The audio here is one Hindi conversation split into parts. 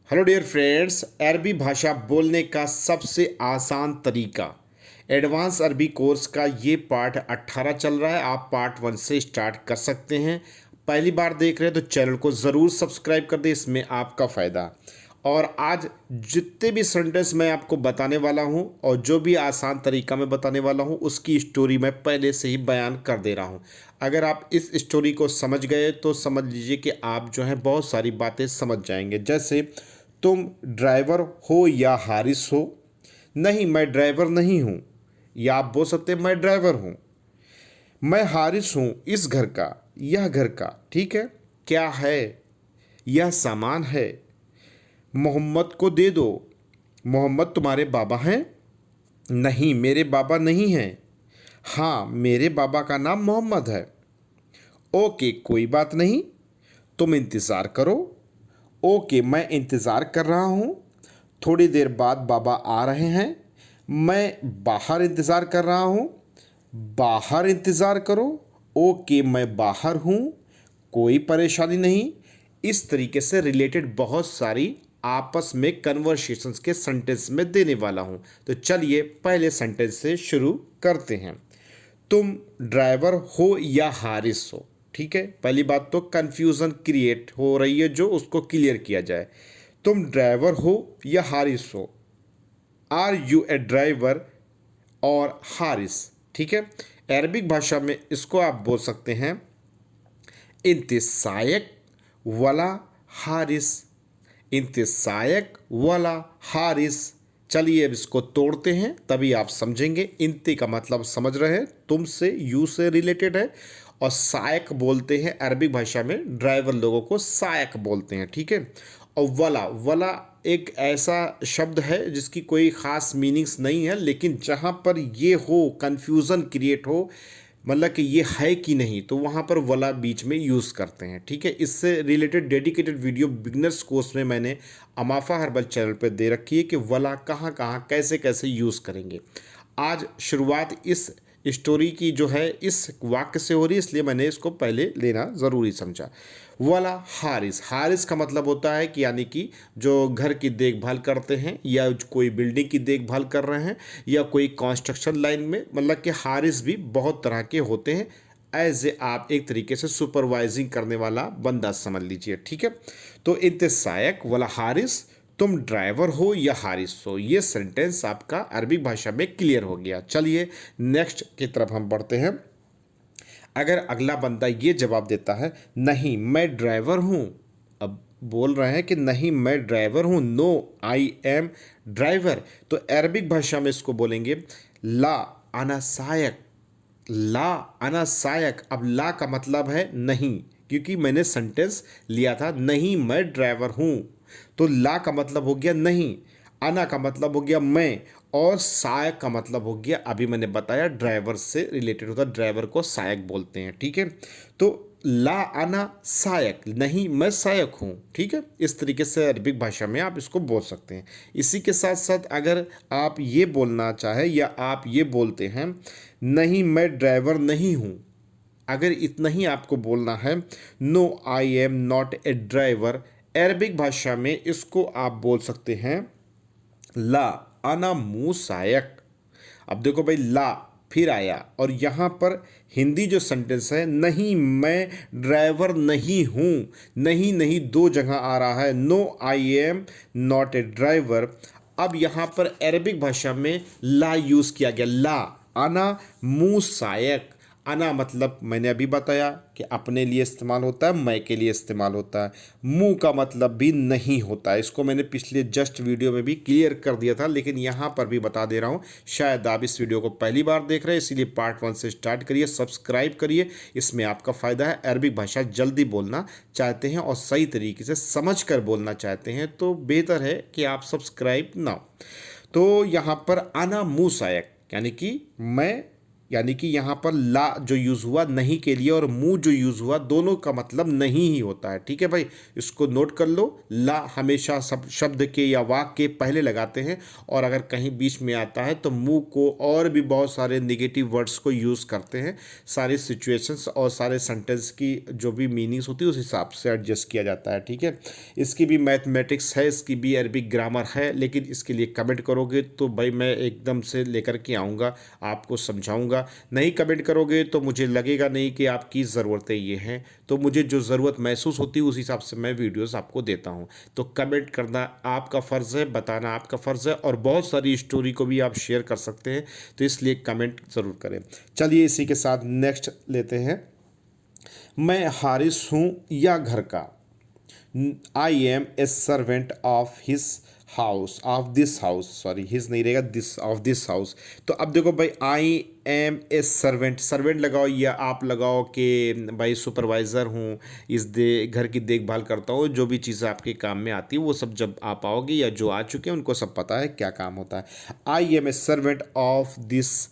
हेलो डियर फ्रेंड्स, अरबी भाषा बोलने का सबसे आसान तरीका एडवांस अरबी कोर्स का ये पार्ट 18 चल रहा है। आप पार्ट 1 से स्टार्ट कर सकते हैं। पहली बार देख रहे हैं तो चैनल को ज़रूर सब्सक्राइब कर दें, इसमें आपका फ़ायदा। और आज जितने भी सेंटेंस मैं आपको बताने वाला हूँ और जो भी आसान तरीका मैं बताने वाला हूँ उसकी स्टोरी मैं पहले से ही बयान कर दे रहा हूँ। अगर आप इस स्टोरी को समझ गए तो समझ लीजिए कि आप जो है बहुत सारी बातें समझ जाएंगे। जैसे तुम ड्राइवर हो या हारिस हो। नहीं, मैं ड्राइवर नहीं हूँ। या आप बोल सकते हैं मैं ड्राइवर हूँ। मैं हारिस हूँ इस घर का, यह घर का। ठीक है, क्या है? यह सामान है। मोहम्मद को दे दो। मोहम्मद तुम्हारे बाबा हैं? नहीं, मेरे बाबा नहीं हैं। हाँ, मेरे बाबा का नाम मोहम्मद है। ओके, कोई बात नहीं, तुम इंतज़ार करो। ओके, मैं इंतज़ार कर रहा हूँ। थोड़ी देर बाद बाबा आ रहे हैं। मैं बाहर इंतज़ार कर रहा हूँ। बाहर इंतज़ार करो। ओके, मैं बाहर हूँ। कोई परेशानी नहीं। इस तरीके से रिलेटेड बहुत सारी आपस में कन्वर्सेशंस के सेंटेंस में देने वाला हूँ। तो चलिए पहले सेंटेंस से शुरू करते हैं। तुम ड्राइवर हो या हारिस हो। ठीक है, पहली बात तो कन्फ्यूज़न क्रिएट हो रही है जो उसको क्लियर किया जाए। तुम ड्राइवर हो या हारिस हो। आर यू ए ड्राइवर और हारिस। ठीक है, अरबिक भाषा में इसको आप बोल सकते हैं इंतसायक वला हारिस। इंतसायक वला हारिस। चलिए अब इसको तोड़ते हैं तभी आप समझेंगे। इंते का मतलब समझ रहे हैं, तुमसे, यू से रिलेटेड है। और सायक बोलते हैं अरबी भाषा में, ड्राइवर लोगों को सायक बोलते हैं। ठीक है, और वला वला एक ऐसा शब्द है जिसकी कोई ख़ास मीनिंग्स नहीं है, लेकिन जहाँ पर ये हो, कन्फ्यूज़न क्रिएट हो, मतलब कि ये है कि नहीं, तो वहाँ पर वला बीच में यूज़ करते हैं। ठीक है, इससे related dedicated video beginners course में मैंने अमाफा हर्बल चैनल पर दे रखी है कि वला कहाँ कहाँ कैसे कैसे यूज़ करेंगे। आज शुरुआत इस स्टोरी की जो है इस वाक्य से हो रही है, इसलिए मैंने इसको पहले लेना ज़रूरी समझा। वाला हारिस। हारिस का मतलब होता है कि यानी कि जो घर की देखभाल करते हैं या कोई बिल्डिंग की देखभाल कर रहे हैं या कोई कंस्ट्रक्शन लाइन में, मतलब कि हारिस भी बहुत तरह के होते हैं। एज ए आप एक तरीके से सुपरवाइजिंग करने वाला बंदा समझ लीजिए। ठीक है, तो इंतसायक वाला हारिस, तुम ड्राइवर हो या हारिस हो। ये सेंटेंस आपका अरबी भाषा में क्लियर हो गया। चलिए नेक्स्ट की तरफ हम बढ़ते हैं। अगर अगला बंदा ये जवाब देता है नहीं मैं ड्राइवर हूँ, अब बोल रहे हैं कि नहीं मैं ड्राइवर हूँ, नो आई एम ड्राइवर, तो अरबिक भाषा में इसको बोलेंगे ला अना सायक। ला अना सायक। अब ला का मतलब है नहीं, क्योंकि मैंने सेंटेंस लिया था नहीं मैं ड्राइवर हूँ, तो ला का मतलब हो गया नहीं, अना का मतलब हो गया मैं, और सायक का मतलब हो गया, अभी मैंने बताया ड्राइवर से रिलेटेड होता है, ड्राइवर को सायक बोलते हैं। ठीक है, तो ला अना सायक, नहीं मैं सायक हूँ। ठीक है, इस तरीके से अरबिक भाषा में आप इसको बोल सकते हैं। इसी के साथ साथ अगर आप ये बोलना चाहें या आप ये बोलते हैं नहीं मैं ड्राइवर नहीं हूँ, अगर इतना ही आपको बोलना है, no I am not a driver, Arabic भाषा में इसको आप बोल सकते हैं ला अना मुसायक। अब देखो भाई, ला फिर आया और यहाँ पर हिंदी जो सेंटेंस है नहीं मैं ड्राइवर नहीं हूँ, नहीं नहीं दो जगह आ रहा है, no I am not a driver. अब यहाँ पर अरबिक भाषा में ला यूज़ किया गया, ला अना मुसायक। अना मतलब मैंने अभी बताया कि अपने लिए इस्तेमाल होता है, मैं के लिए इस्तेमाल होता है। मुँह का मतलब भी नहीं होता है, इसको मैंने पिछले जस्ट वीडियो में भी क्लियर कर दिया था, लेकिन यहाँ पर भी बता दे रहा हूँ। शायद आप इस वीडियो को पहली बार देख रहे हैं, इसीलिए पार्ट 1 से स्टार्ट करिए, सब्सक्राइब करिए, इसमें आपका फ़ायदा है। अरबिक भाषा जल्दी बोलना चाहते हैं और सही तरीके से समझ कर बोलना चाहते हैं तो बेहतर है कि आप सब्सक्राइब ना हो। तो यहाँ पर अना मुसायक यानी कि मैं यानी कि यहाँ पर ला जो यूज़ हुआ नहीं के लिए और मुंह जो यूज़ हुआ दोनों का मतलब नहीं ही होता है। ठीक है भाई, इसको नोट कर लो। ला हमेशा सब शब्द के या वाक्य के पहले लगाते हैं और अगर कहीं बीच में आता है तो मुंह को और भी बहुत सारे नेगेटिव वर्ड्स को यूज़ करते हैं। सारी सिचुएशंस और सारे सेंटेंस की जो भी मीनिंग्स होती है उस हिसाब से एडजस्ट किया जाता है। ठीक है, इसकी भी मैथमेटिक्स है, इसकी भी अरबिक ग्रामर है, लेकिन इसके लिए कमेंट करोगे तो भाई मैं एकदम से लेकर के आऊँगा, आपको समझाऊँगा। नहीं कमेंट करोगे तो मुझे लगेगा नहीं कि आपकी ज़रूरतें ये हैं, तो मुझे जो ज़रूरत महसूस होती है उस हिसाब से मैं वीडियोस आपको देता हूँ। तो कमेंट करना आपका फ़र्ज़ है, बताना आपका फ़र्ज़ है, और बहुत सारी स्टोरी को भी आप शेयर कर सकते हैं, तो इसलिए कमेंट ज़रूर करें। चलिए इसी के साथ नेक्स्ट लेते हैं। मैं हारिस हूँ या घर का, I am a servant of his house, of this house, sorry his नहीं रहेगा, दिस, ऑफ दिस हाउस। तो अब देखो भाई, I am a servant, servant लगाओ या आप लगाओ कि भाई सुपरवाइज़र हूँ, इस घर की देखभाल करता हूँ, जो भी चीज़ें आपके काम में आती है वो सब जब आप आओगे या जो आ चुके हैं उनको सब पता है क्या काम होता है। I am a servant of this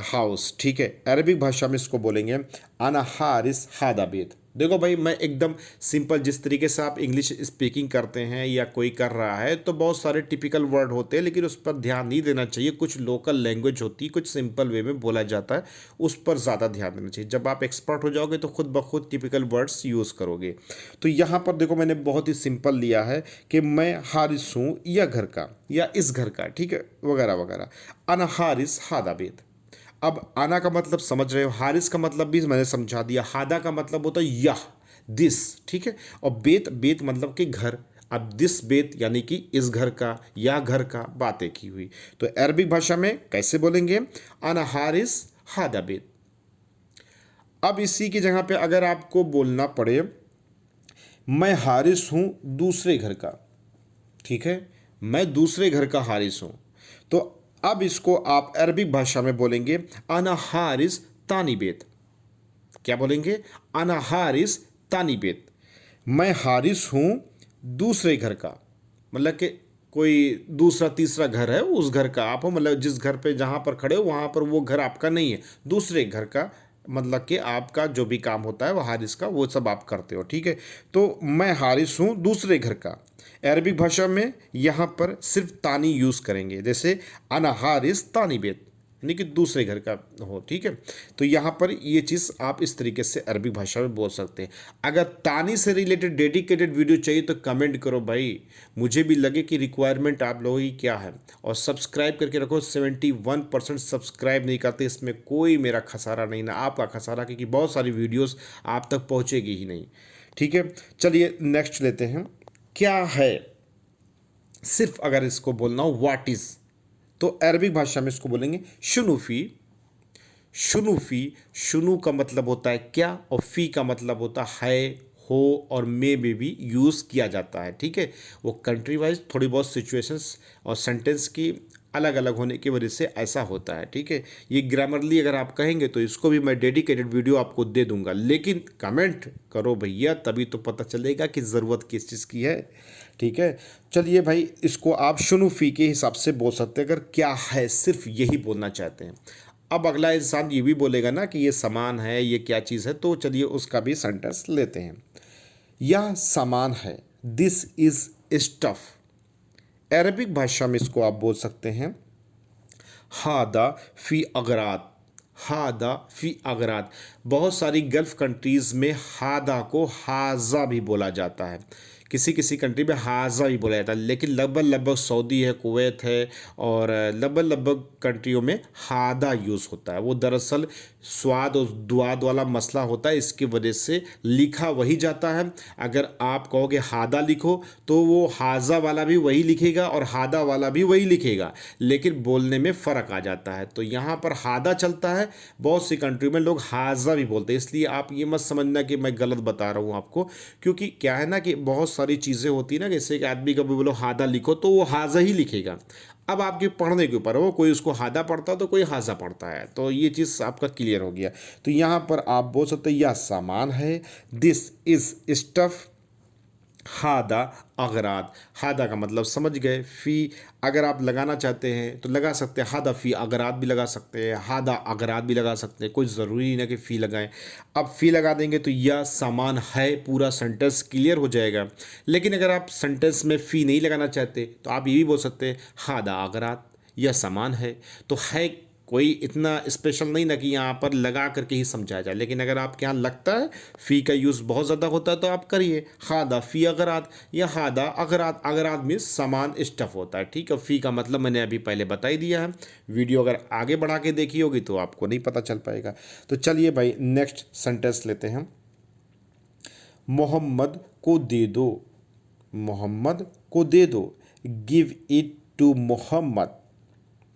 house. ठीक है, अरबिक भाषा में इसको बोलेंगे अना हारिस हादा बेत। देखो भाई, मैं एकदम सिंपल, जिस तरीके से आप इंग्लिश स्पीकिंग करते हैं या कोई कर रहा है तो बहुत सारे टिपिकल वर्ड होते हैं, लेकिन उस पर ध्यान नहीं देना चाहिए। कुछ लोकल लैंग्वेज होती है, कुछ सिंपल वे में बोला जाता है, उस पर ज़्यादा ध्यान देना चाहिए। जब आप एक्सपर्ट हो जाओगे तो खुद ब खुद टिपिकल वर्ड्स यूज़ करोगे। तो यहाँ पर देखो मैंने बहुत ही सिंपल लिया है कि मैं हारिस हूँ या घर का या इस घर का, ठीक है, वगैरह वगैरह। अना हारिस हादा बेत। अब आना का मतलब समझ रहे हो, हारिस का मतलब भी मैंने समझा दिया, हादा का मतलब होता है यह, दिस। ठीक है, और बेत, बेत मतलब कि घर। अब दिस बेत यानी कि इस घर का या घर का, बातें की हुई। तो अरबिक भाषा में कैसे बोलेंगे, अना हारिस हादा बेत। अब इसी की जगह पे अगर आपको बोलना पड़े मैं हारिस हूँ दूसरे घर का, ठीक है, मैं दूसरे घर का हारिस हूँ, तो अब इसको आप अरबिक भाषा में बोलेंगे अना हारिस तानी बेत। क्या बोलेंगे, अना हारिस तानी बेत। मैं हारिस हूँ दूसरे घर का, मतलब कि कोई दूसरा तीसरा घर है, उस घर का आप हो, मतलब जिस घर पे जहाँ पर खड़े हो वहाँ पर वो घर आपका नहीं है, दूसरे घर का, मतलब कि आपका जो भी काम होता है वो हारिस का, वो सब आप करते हो। ठीक है, तो मैं हारिस हूँ दूसरे घर का। अरबिक भाषा में यहाँ पर सिर्फ तानी यूज़ करेंगे, जैसे अना हारिस तानी बेत, यानी कि दूसरे घर का हो। ठीक है, तो यहाँ पर ये चीज़ आप इस तरीके से अरबी भाषा में बोल सकते हैं। अगर तानी से रिलेटेड डेडिकेटेड वीडियो चाहिए तो कमेंट करो भाई, मुझे भी लगे कि रिक्वायरमेंट आप लोगों की क्या है। और सब्सक्राइब करके रखो, 71% सब्सक्राइब नहीं करते, इसमें कोई मेरा खसारा नहीं ना आपका खसारा, क्योंकि बहुत सारी वीडियोज़ आप तक पहुँचेगी ही नहीं। ठीक है, चलिए नेक्स्ट लेते हैं। क्या है, सिर्फ अगर इसको बोलना हो व्हाट इज़, तो अरबिक भाषा में इसको बोलेंगे शुनूफी। शुनूफी, शुनू का मतलब होता है क्या, और फ़ी का मतलब होता है हो, और में भी यूज़ किया जाता है। ठीक है, वो कंट्री वाइज थोड़ी बहुत सिचुएशंस और सेंटेंस की अलग अलग होने की वजह से ऐसा होता है। ठीक है, ये ग्रामरली अगर आप कहेंगे तो इसको भी मैं डेडिकेटेड वीडियो आपको दे दूंगा, लेकिन कमेंट करो भैया, तभी तो पता चलेगा कि ज़रूरत किस चीज़ की है। ठीक है, चलिए भाई, इसको आप शुनूफी के हिसाब से बोल सकते हैं अगर क्या है सिर्फ यही बोलना चाहते हैं। अब अगला इंसान ये भी बोलेगा ना कि ये सामान है, ये क्या चीज़ है, तो चलिए उसका भी सेंटेंस लेते हैं। यह सामान है, दिस इज़ स्टफ़। अरबिक भाषा में इसको आप बोल सकते हैं हादा फ़ी अगरात। हादा फ़ी अगरात। बहुत सारी गल्फ़ कंट्रीज़ में हादा को हाजा भी बोला जाता है, किसी किसी कंट्री में हाजा भी बोला जाता है, लेकिन लगभग लगभग सऊदी है, कुवैत है, और लगभग लगभग कंट्रियों में हादा यूज़ होता है। वो दरअसल स्वाद और दुआद वाला मसला होता है, इसकी वजह से लिखा वही जाता है। अगर आप कहोगे हादा लिखो तो वो हाजा वाला भी वही लिखेगा और हादा वाला भी वही लिखेगा, लेकिन बोलने में फ़र्क आ जाता है। तो यहाँ पर हादा चलता है, बहुत सी कंट्री में लोग हाजा भी बोलते हैं, इसलिए आप ये मत समझना कि मैं गलत बता रहा हूँ आपको, क्योंकि क्या है ना कि बहुत सारी चीज़ें होती है ना, जैसे कि आदमी कभी बोलो हादा लिखो तो वो हाजा ही लिखेगा। अब आपके पढ़ने के ऊपर हो, कोई उसको हादा पढ़ता है तो कोई हाजा पढ़ता है, तो ये चीज़ आपका क्लियर हो गया। तो यहाँ पर आप बोल सकते हैं यह सामान है, दिस इज़ स्टफ़, हादा अगराद, हादा का मतलब समझ गए, फ़ी अगर आप लगाना चाहते हैं तो लगा सकते हैं, हादा फ़ी अगराद भी लगा सकते हैं, हादा अगराद भी लगा सकते हैं, कोई ज़रूरी नहीं ना कि फ़ी लगाएं। अब फ़ी लगा देंगे तो यह सामान है, पूरा सेंटेंस क्लियर हो जाएगा। लेकिन अगर आप सेंटेंस में फ़ी नहीं लगाना चाहते तो आप ये भी बोल सकते हैं हादा अगराद, यह सामान है। तो है कोई इतना स्पेशल नहीं ना कि यहाँ पर लगा करके ही समझाया जाए, लेकिन अगर आपके यहाँ लगता है फ़ी का यूज़ बहुत ज़्यादा होता है तो आप करिए हादा फ़ी अगरात या हादा अगरात। अगरात में सामान स्टफ होता है, ठीक है। फ़ी का मतलब मैंने अभी पहले बता ही दिया है, वीडियो अगर आगे बढ़ा के देखी होगी तो आपको नहीं पता चल पाएगा। तो चलिए भाई नेक्स्ट सेंटेंस लेते हैं। मोहम्मद को दे दो, मोहम्मद को दे दो, गिव इट टू मोहम्मद,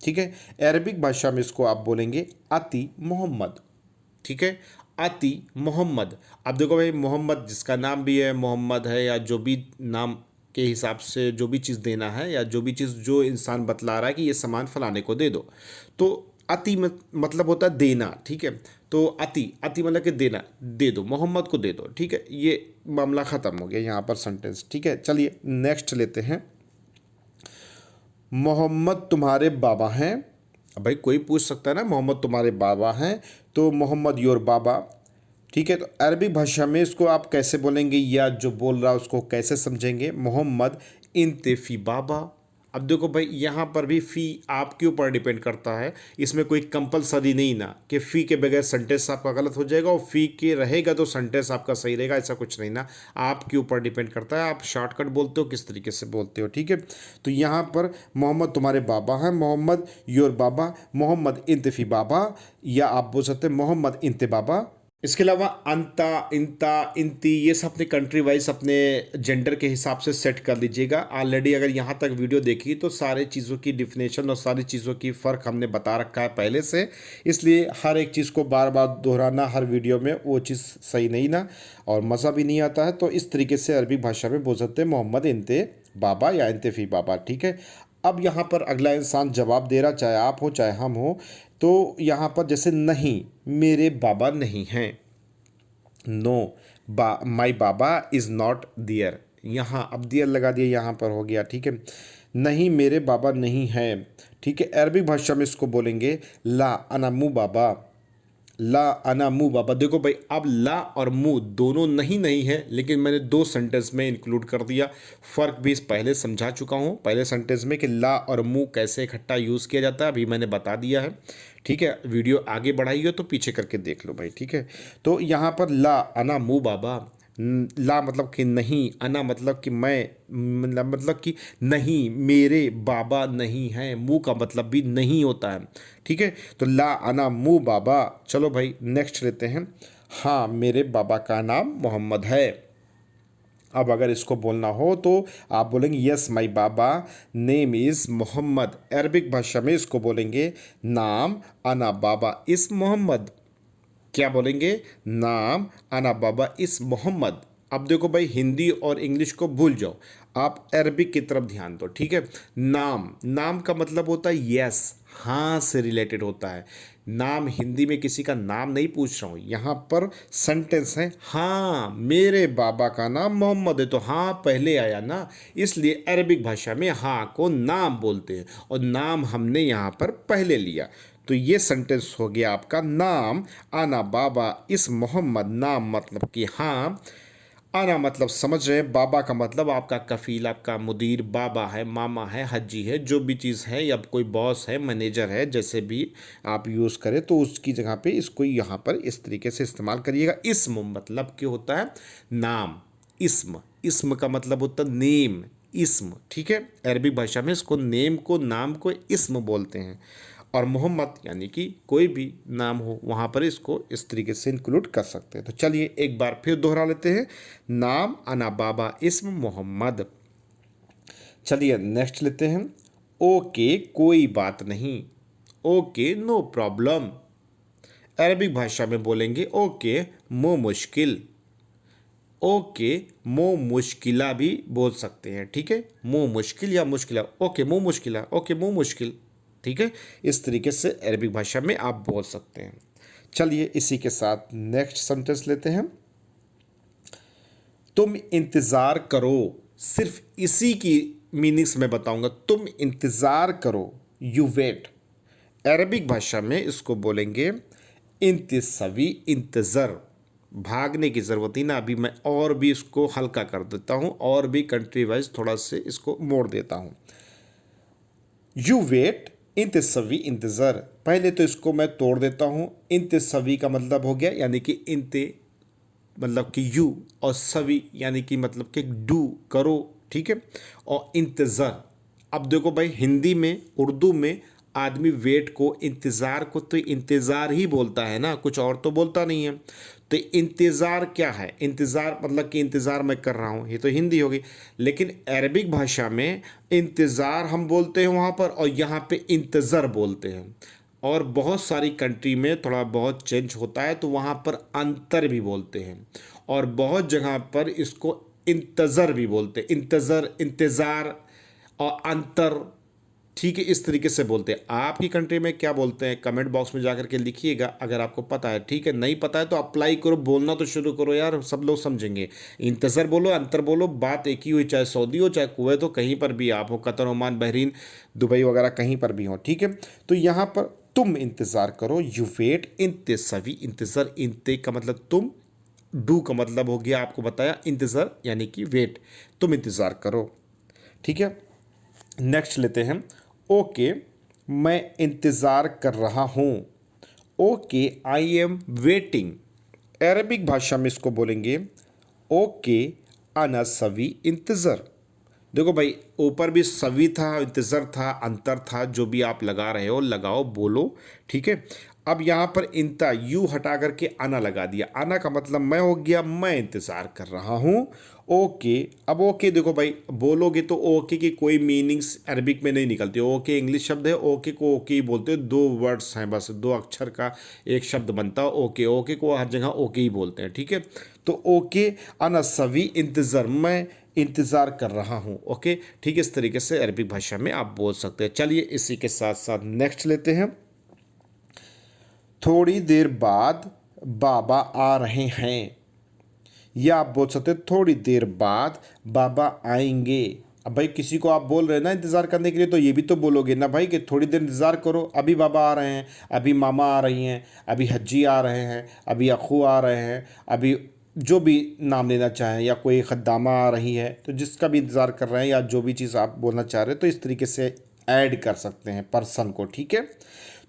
ठीक है। अरबिक भाषा में इसको आप बोलेंगे अति मोहम्मद, ठीक है, अति मोहम्मद। अब देखो भाई मोहम्मद जिसका नाम भी है मोहम्मद है, या जो भी नाम के हिसाब से जो भी चीज़ देना है, या जो भी चीज़ जो इंसान बतला रहा है कि ये सामान फलाने को दे दो, तो अति मतलब होता है देना, ठीक है। तो अति अति मतलब कि देना, दे दो मोहम्मद को दे दो, ठीक है। ये मामला ख़त्म हो गया यहाँ पर सेंटेंस, ठीक है। चलिए नेक्स्ट लेते हैं। मोहम्मद तुम्हारे बाबा हैं। अब भाई कोई पूछ सकता है ना मोहम्मद तुम्हारे बाबा हैं, तो मोहम्मद योर बाबा, ठीक है। तो अरबी भाषा में इसको आप कैसे बोलेंगे, या जो बोल रहा है उसको कैसे समझेंगे। मोहम्मद इंते फ़ी बाबा। अब देखो भाई यहाँ पर भी फ़ी आपके ऊपर डिपेंड करता है, इसमें कोई कंपलसरी नहीं ना कि फ़ी के बगैर सेंटेंस आपका गलत हो जाएगा और फ़ी के रहेगा तो सेंटेंस आपका सही रहेगा, ऐसा कुछ नहीं ना। आपके ऊपर डिपेंड करता है, आप शॉर्टकट बोलते हो किस तरीके से बोलते हो, ठीक है। तो यहाँ पर मोहम्मद तुम्हारे बाबा हैं, मोहम्मद योर बाबा, मोहम्मद इंतफ़ी बाबा, या आप बोल सकते हैं मोहम्मद इंते बाबा। इसके अलावा अंता इंता इंती ये सब अपने कंट्री वाइज अपने जेंडर के हिसाब से सेट कर लीजिएगा। ऑलरेडी अगर यहाँ तक वीडियो देखी तो सारे चीज़ों की डिफिनेशन और सारी चीज़ों की फ़र्क हमने बता रखा है पहले से, इसलिए हर एक चीज़ को बार बार दोहराना हर वीडियो में वो चीज़ सही नहीं ना, और मज़ा भी नहीं आता है। तो इस तरीके से अरबी भाषा में बोल सकते हैं मोहम्मद इंते बाबा या इंते फ़ी बाबा, ठीक है। अब यहाँ पर अगला इंसान जवाब दे रहा, चाहे आप हो चाहे हम हो, तो यहाँ पर जैसे नहीं, मेरे बाबा नहीं हैं, no my baba is not there, यहाँ अब दियर लगा दिया, यहाँ पर हो गया, ठीक है। नहीं मेरे बाबा नहीं हैं, ठीक है। अरबी भाषा में इसको बोलेंगे ला अना मु बाबा, ला अना मु बाबा। देखो भाई अब ला और मु दोनों नहीं नहीं है, लेकिन मैंने दो सेंटेंस में इंक्लूड कर दिया। फ़र्क भी इस पहले समझा चुका हूँ पहले सेंटेंस में कि ला और मु कैसे इकट्ठा यूज़ किया जाता है, अभी मैंने बता दिया है, ठीक है। वीडियो आगे बढ़ाई हो तो पीछे करके देख लो भाई, ठीक है। तो यहाँ पर ला अना मु बाबा, ला मतलब कि नहीं, अना मतलब कि मैं, मतलब कि नहीं मेरे बाबा नहीं हैं, मुँह का मतलब भी नहीं होता है, ठीक है। तो ला अना मु बाबा। चलो भाई नेक्स्ट लेते हैं। हाँ मेरे बाबा का नाम मोहम्मद है। अब अगर इसको बोलना हो तो आप बोलेंगे yes my baba name is Mohammed. Arabic भाषा में इसको बोलेंगे नाम अना बाबा इस मोहम्मद। क्या बोलेंगे, नाम अना बाबा इस मोहम्मद। अब देखो भाई हिंदी और इंग्लिश को भूल जाओ, आप अरबिक की तरफ ध्यान दो, ठीक है। नाम, नाम का मतलब होता है यस, हाँ से रिलेटेड होता है। नाम हिंदी में किसी का नाम नहीं पूछ रहा हूँ, यहाँ पर सेंटेंस है हाँ मेरे बाबा का नाम मोहम्मद है, तो हाँ पहले आया ना, इसलिए अरबिक भाषा में हाँ को नाम बोलते हैं और नाम हमने यहाँ पर पहले लिया। तो ये सेंटेंस हो गया आपका नाम आना बाबा इस मोहम्मद। नाम मतलब कि हाँ, आना मतलब समझ रहे हैं, बाबा का मतलब आपका कफील, आपका मुदीर, बाबा है, मामा है, हज्जी है, जो भी चीज़ है, या कोई बॉस है, मैनेजर है, जैसे भी आप यूज़ करें तो उसकी जगह पे इसको यहाँ पर इस तरीके से इस्तेमाल करिएगा। इस्म मतलब क्या होता है, नाम, इस्म, इस्म का मतलब होता है नेम, इस्म, ठीक है। अरबी भाषा में इसको नेम को, नाम को इस्म बोलते हैं। और मोहम्मद यानी कि कोई भी नाम हो वहाँ पर इसको इस तरीके से इंक्लूड कर सकते हैं। तो चलिए एक बार फिर दोहरा लेते हैं, नाम अना बाबा इस्म मोहम्मद। चलिए नेक्स्ट लेते हैं। ओके कोई बात नहीं, ओके नो प्रॉब्लम। अरबिक भाषा में बोलेंगे ओके मो मुश्किल, ओके मो मुश्किला भी बोल सकते हैं, ठीक है। मो मुश्किल या मुश्किला, ओके मो मुश्किला, ओके मो मुश्किल, ठीक है। इस तरीके से अरबिक भाषा में आप बोल सकते हैं। चलिए इसी के साथ नेक्स्ट सेंटेंस लेते हैं। तुम इंतज़ार करो, सिर्फ इसी की मीनिंग्स मैं बताऊंगा। तुम इंतज़ार करो, यू वेट। अरबिक भाषा में इसको बोलेंगे इंतसवी, इंतज़र। भागने की ज़रूरत ही ना, अभी मैं और भी इसको हल्का कर देता हूँ और भी कंट्री वाइज थोड़ा से इसको मोड़ देता हूँ। यू वेट, इंतसवी, इंतज़र। पहले तो इसको मैं तोड़ देता हूँ। इंतसवी का मतलब हो गया यानी कि इंते मतलब कि यू, और सवी यानी कि मतलब कि डू, करो, ठीक है। और इंतज़ार, अब देखो भाई हिंदी में, उर्दू में आदमी वेट को, इंतज़ार को तो इंतज़ार ही बोलता है ना, कुछ और तो बोलता नहीं है। तो इंतज़ार क्या है? इंतज़ार मतलब कि इंतज़ार मैं कर रहा हूँ, ये तो हिंदी होगी। लेकिन अरबिक भाषा में इंतज़ार हम बोलते हैं वहाँ पर, और यहाँ पे इंतज़र बोलते हैं। और बहुत सारी कंट्री में थोड़ा बहुत चेंज होता है, तो वहाँ पर अंतर भी बोलते हैं, और बहुत जगह पर इसको इंतज़र भी बोलते हैं। इंतज़र, इंतज़ार और अंतर, ठीक है, इस तरीके से बोलते हैं। आपकी कंट्री में क्या बोलते हैं कमेंट बॉक्स में जाकर के लिखिएगा, अगर आपको पता है। ठीक है, नहीं पता है तो अप्लाई करो, बोलना तो शुरू करो यार, सब लोग समझेंगे। इंतज़र बोलो, अंतर बोलो, बात एक ही हुई, चाहे सऊदी हो, चाहे कुवैत हो, कहीं पर भी आप हो, कतर, ओमान, बहरीन, दुबई वगैरह कहीं पर भी हो। ठीक है, तो यहाँ पर तुम इंतज़ार करो, यू वेट, इंतसवी, इंतज़र। इंते का मतलब तुम, डू का मतलब हो गया आपको बताया इंतज़र यानी कि वेट, तुम इंतज़ार करो। ठीक है, नेक्स्ट लेते हैं। ओके, मैं इंतज़ार कर रहा हूँ। Okay, I am waiting. Arabic भाषा में इसको बोलेंगे ओके, अना सवी इंतज़र। देखो भाई, ऊपर भी सवी था, इंतज़र था, अंतर था, जो भी आप लगा रहे हो लगाओ, बोलो। ठीक है, अब यहाँ पर इंता, यू हटा करके आना लगा दिया। आना का मतलब मैं हो गया, मैं इंतज़ार कर रहा हूँ। ओके, अब ओके देखो भाई, बोलोगे तो ओके की कोई मीनिंग्स अरबिक में नहीं निकलती। ओके इंग्लिश शब्द है, ओके को ओके ही बोलते हैं, 2 वर्ड्स हैं बस, 2 अक्षर का एक शब्द बनता है ओके। ओके को हर जगह ओके ही बोलते हैं। ठीक है, तो ओके, अना सवी इंतज़र, मैं इंतज़ार कर रहा हूँ। ओके, ठीक है, इस तरीके से अरबी भाषा में आप बोल सकते हैं। चलिए इसी के साथ साथ नेक्स्ट लेते हैं। थोड़ी देर बाद बाबा आ रहे हैं, या आप बोल सकते हैं थोड़ी देर बाद बाबा आएंगे। अब भाई किसी को आप बोल रहे हैं ना इंतज़ार करने के लिए, तो ये भी तो बोलोगे ना भाई कि थोड़ी देर इंतज़ार करो, अभी बाबा आ रहे हैं, अभी मामा आ रही हैं, अभी हज्जी आ रहे हैं, अभी अखू आ रहे हैं, अभी जो भी नाम लेना चाहें, या कोई ख़द्दामा आ रही है, तो जिसका भी इंतज़ार कर रहे हैं, या जो भी चीज़ आप बोलना चाह रहे हैं, तो इस तरीके से ऐड कर सकते हैं पर्सन को। ठीक है,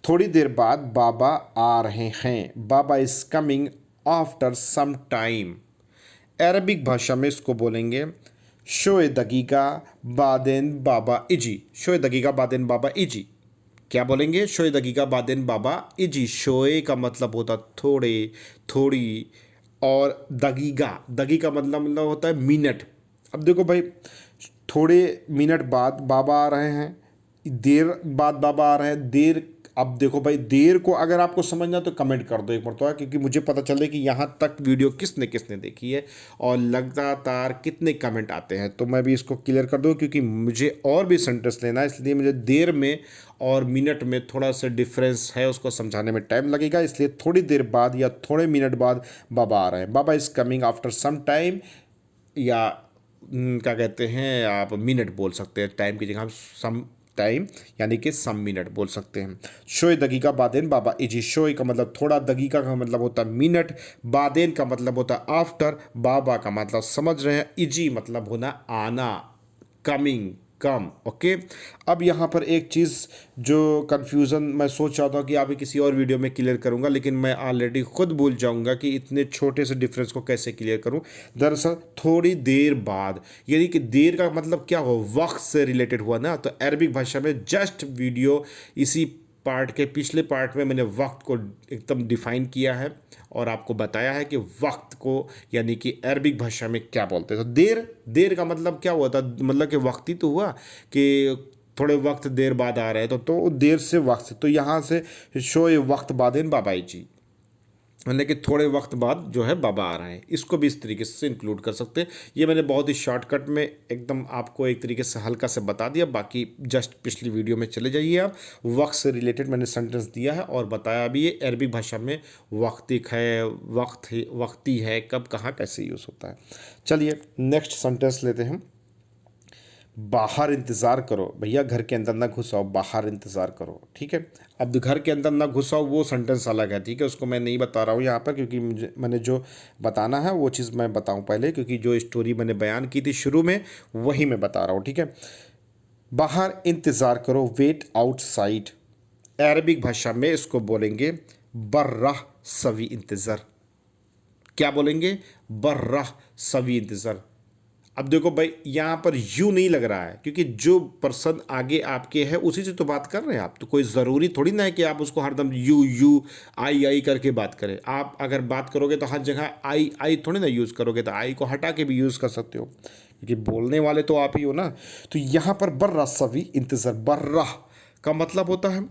थोड़ी देर बाद बाबा आ रहे हैं, baba is coming after some time. Arabic भाषा में इसको बोलेंगे शोए दगीगा बादेन बाबा इजी। शोए दगीगा बादेन बाबा इजी, क्या बोलेंगे? शोए दगीगा बादेन बाबा इजी। शोए का मतलब होता थोड़े, थोड़ी, और दगीगा, दगी का मतलब होता है मिनट। अब देखो भाई, थोड़े मिनट बाद बाबा आ रहे हैं, देर बाद बाबा आ रहे हैं, देर। अब देखो भाई, देर को अगर आपको समझना तो कमेंट कर दो एक मरतबा, क्योंकि मुझे पता चले कि यहाँ तक वीडियो किसने किसने देखी है और लगातार कितने कमेंट आते हैं, तो मैं भी इसको क्लियर कर दूँ, क्योंकि मुझे और भी सेंटेंस लेना है, इसलिए मुझे देर में और मिनट में थोड़ा सा डिफरेंस है, उसको समझाने में टाइम लगेगा। इसलिए थोड़ी देर बाद या थोड़े मिनट बाद बाबा आ रहे हैं, baba is coming after some time, या क्या कहते हैं आप, मिनट बोल सकते हैं, टाइम की जगह हम सम टाइम यानी कि सम मिनट बोल सकते हैं। शोए दगीका बादेन बाबा इजी। शोए का मतलब थोड़ा, दगीका का मतलब होता है मिनट, बादेन का मतलब होता है आफ्टर, बाबा का मतलब समझ रहे हैं, इजी मतलब होना आना, कमिंग, कम। ओके, अब यहाँ पर एक चीज़ जो कन्फ्यूज़न मैं सोच रहा था कि अभी किसी और वीडियो में क्लियर करूँगा, लेकिन मैं ऑलरेडी खुद भूल जाऊँगा कि इतने छोटे से डिफरेंस को कैसे क्लियर करूँ। दरअसल थोड़ी देर बाद, यानी कि देर का मतलब क्या हो, वक्त से रिलेटेड हुआ ना, तो अरबिक भाषा में जस्ट वीडियो इसी पार्ट के पिछले पार्ट में मैंने वक्त को एकदम डिफाइन किया है और आपको बताया है कि वक्त को यानी कि अरबिक भाषा में क्या बोलते हैं। तो देर, देर का मतलब क्या हुआ था, मतलब कि वक्त ही तो हुआ कि थोड़े वक्त देर बाद आ रहे हैं, तो देर से वक्त से, तो यहाँ से शोए वक्त बादेन बाबाई जी। यानी कि थोड़े वक्त बाद जो है बाबा आ रहे हैं, इसको भी इस तरीके से इंक्लूड कर सकते हैं। ये मैंने बहुत ही शॉर्टकट में एकदम आपको एक तरीके से हल्का से बता दिया, बाकी जस्ट पिछली वीडियो में चले जाइए आप। वक्त से रिलेटेड मैंने सेंटेंस दिया है और बताया भी ये अरबी भाषा में वक्तिक है, वक्ती है, कब कहाँ कैसे यूज़ होता है। चलिए नेक्स्ट सेंटेंस लेते हैं। बाहर इंतज़ार करो, भैया घर के अंदर ना घुसाओ, बाहर इंतज़ार करो, ठीक है। अब घर के अंदर ना घुसाओ वो सेंटेंस अलग है, ठीक है, उसको मैं नहीं बता रहा हूँ यहाँ पर, क्योंकि मैंने जो बताना है वो चीज़ मैं बताऊँ पहले, क्योंकि जो स्टोरी मैंने बयान की थी शुरू में वही मैं बता रहा हूँ, ठीक है। बाहर इंतज़ार करो, वेट आउटसाइड। अरबिक भाषा में इसको बोलेंगे बर्रा सवी इंतज़ार। क्या बोलेंगे? बर्रा सवी इंतज़ार। अब देखो भाई यहाँ पर यू नहीं लग रहा है, क्योंकि जो पर्सन आगे आपके है उसी से तो बात कर रहे हैं आप, तो कोई ज़रूरी थोड़ी ना है कि आप उसको हरदम यू यू आई आई करके बात करें। आप अगर बात करोगे तो हर जगह आई आई थोड़ी ना यूज़ करोगे, तो आई को हटा के भी यूज़ कर सकते हो, क्योंकि बोलने वाले तो आप ही हो ना। तो यहाँ पर बर्रा सवी इंतज़ार, बर्रा का मतलब होता है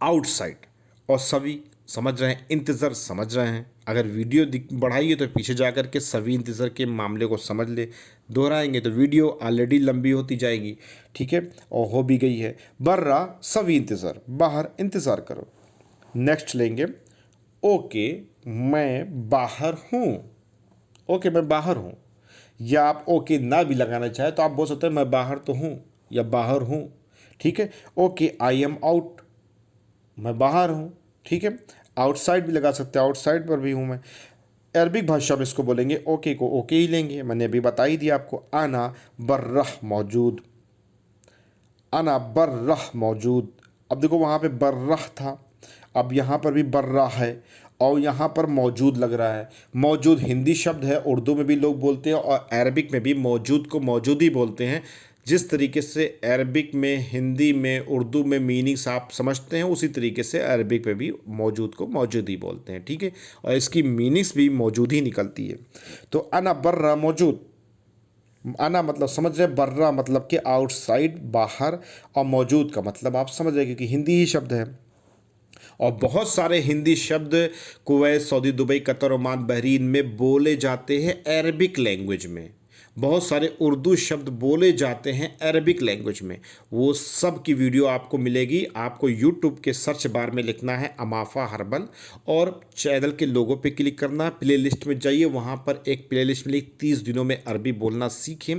आउटसाइड, और सभी समझ रहे हैं, इंतज़ार समझ रहे हैं। अगर वीडियो बढ़ाइए तो पीछे जा कर के सभी इंतज़ार के मामले को समझ ले, दोहराएंगे तो वीडियो ऑलरेडी लंबी होती जाएगी, ठीक है, और हो भी गई है। बर्रा सभी इंतज़ार, बाहर इंतज़ार करो। नेक्स्ट लेंगे ओके मैं बाहर हूँ। ओके मैं बाहर हूँ, या आप ओके ना भी लगाना चाहे तो आप बोल सकते हैं मैं बाहर तो हूँ या बाहर हूँ, ठीक है। ओके आई एम आउट, मैं बाहर हूँ, ठीक है। आउटसाइड भी लगा सकते हैं, आउटसाइड पर भी हूँ मैं। अरबिक भाषा में इसको बोलेंगे ओके को ओके ही लेंगे, मैंने अभी बता ही दिया आपको। आना बर्रह मौजूद, आना बर्रह मौजूद। अब देखो वहाँ पे बर्रह था, अब यहाँ पर भी बर्रह है, और यहाँ पर मौजूद लग रहा है। मौजूद हिंदी शब्द है, उर्दू में भी लोग बोलते हैं और अरबिक में भी मौजूद को मौजूद ही बोलते हैं। जिस तरीके से अरबिक में, हिंदी में, उर्दू में मीनिंग्स आप समझते हैं, उसी तरीके से अरबिक में भी मौजूद को मौजूद ही बोलते हैं, ठीक है, और इसकी मीनिंग्स भी मौजूद ही निकलती है। तो अना बर्रा मौजूद, आना मतलब समझ रहे, बर्रा मतलब कि आउटसाइड बाहर, और मौजूद का मतलब आप समझ रहे क्योंकि हिंदी ही शब्द है। और बहुत सारे हिंदी शब्द Kuwait, Saudi, Dubai, Qatar, Oman, Bahrain में बोले जाते हैं अरबिक लैंग्वेज में। बहुत सारे उर्दू शब्द बोले जाते हैं अरबिक लैंग्वेज में। वो सब की वीडियो आपको मिलेगी। आपको यूट्यूब के सर्च बार में लिखना है अमाफा हर्बल, और चैनल के लोगो पे क्लिक करना, प्लेलिस्ट में जाइए, वहाँ पर एक प्लेलिस्ट मिली 30 दिनों में अरबी बोलना सीखें।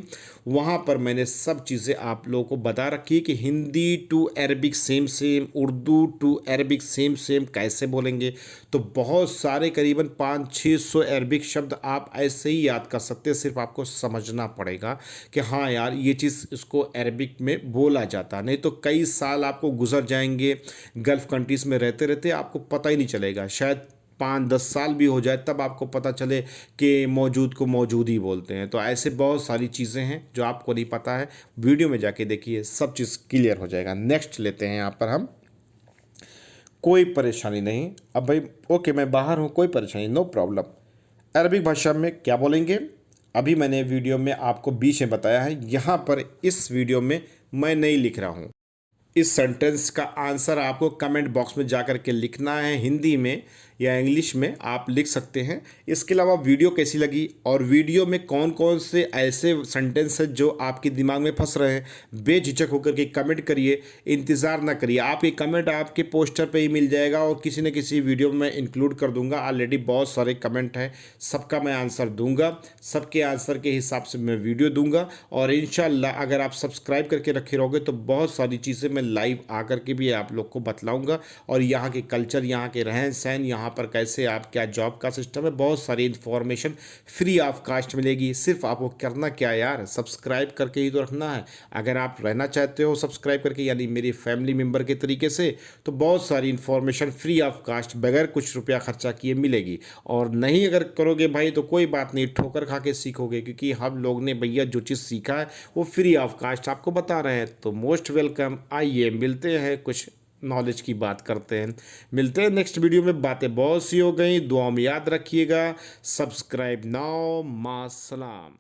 वहाँ पर मैंने सब चीज़ें आप लोगों को बता रखी है कि Hindi to Arabic same same, Urdu to Arabic same same कैसे बोलेंगे। तो बहुत सारे करीबन 500-600 अरबिक शब्द आप ऐसे ही याद कर सकते हैं, सिर्फ आपको समझना पड़ेगा कि हाँ यार ये चीज़ इसको अरबिक में बोला जाता। नहीं तो कई साल आपको गुजर जाएंगे गल्फ़ कंट्रीज़ में रहते रहते, आपको पता ही नहीं चलेगा। शायद 5-10 साल भी हो जाए तब आपको पता चले कि मौजूद को मौजूद ही बोलते हैं। तो ऐसे बहुत सारी चीज़ें हैं जो आपको नहीं पता है, वीडियो में जाके देखिए, सब चीज़ क्लियर हो जाएगा। नेक्स्ट लेते हैं यहाँ पर हम, कोई परेशानी नहीं। अब भाई ओके मैं बाहर हूँ, कोई परेशानी, नो प्रॉब्लम। अरबिक भाषा में क्या बोलेंगे अभी मैंने वीडियो में आपको बीच में बताया है, यहाँ पर इस वीडियो में मैं नहीं लिख रहा हूँ। इस सेंटेंस का आंसर आपको कमेंट बॉक्स में जाकर के लिखना है, हिंदी में या इंग्लिश में आप लिख सकते हैं। इसके अलावा वीडियो कैसी लगी और वीडियो में कौन कौन से ऐसे सेंटेंस हैं जो आपके दिमाग में फंस रहे हैं, बेझिझक होकर के कमेंट करिए, इंतज़ार ना करिए। आपके कमेंट आपके पोस्टर पे ही मिल जाएगा और किसी न किसी वीडियो में इंक्लूड कर दूंगा। ऑलरेडी बहुत सारे कमेंट हैं, सबका मैं आंसर दूंगा, सबके आंसर के हिसाब से मैं वीडियो दूंगा। और इंशाल्लाह अगर आप सब्सक्राइब करके रखे रहोगे तो बहुत सारी चीज़ें मैं लाइव आकर के भी आप लोग को बतलाऊँगा, और यहाँ के कल्चर, यहाँ के रहन सहन, यहाँ पर कैसे आप, क्या जॉब का सिस्टम है, बहुत सारी इन्फॉर्मेशन फ्री ऑफ कास्ट मिलेगी। सिर्फ आपको करना क्या यार, सब्सक्राइब करके ही तो रखना है। अगर आप रहना चाहते हो सब्सक्राइब करके, यानी मेरी फैमिली मेम्बर के तरीके से, तो बहुत सारी इन्फॉर्मेशन फ्री ऑफ कास्ट बगैर कुछ रुपया खर्चा किए मिलेगी। और नहीं अगर करोगे भाई तो कोई बात नहीं, ठोकर खा के सीखोगे, क्योंकि हम लोग ने भैया जो चीज़ सीखा है वो फ्री ऑफ कास्ट आपको बता रहे हैं। तो मोस्ट वेलकम, आइए मिलते हैं, कुछ नॉलेज की बात करते हैं। मिलते हैं नेक्स्ट वीडियो में। बातें बहुत सी हो गई, दुआ में याद रखिएगा। सब्सक्राइब नाउ, मां सलाम।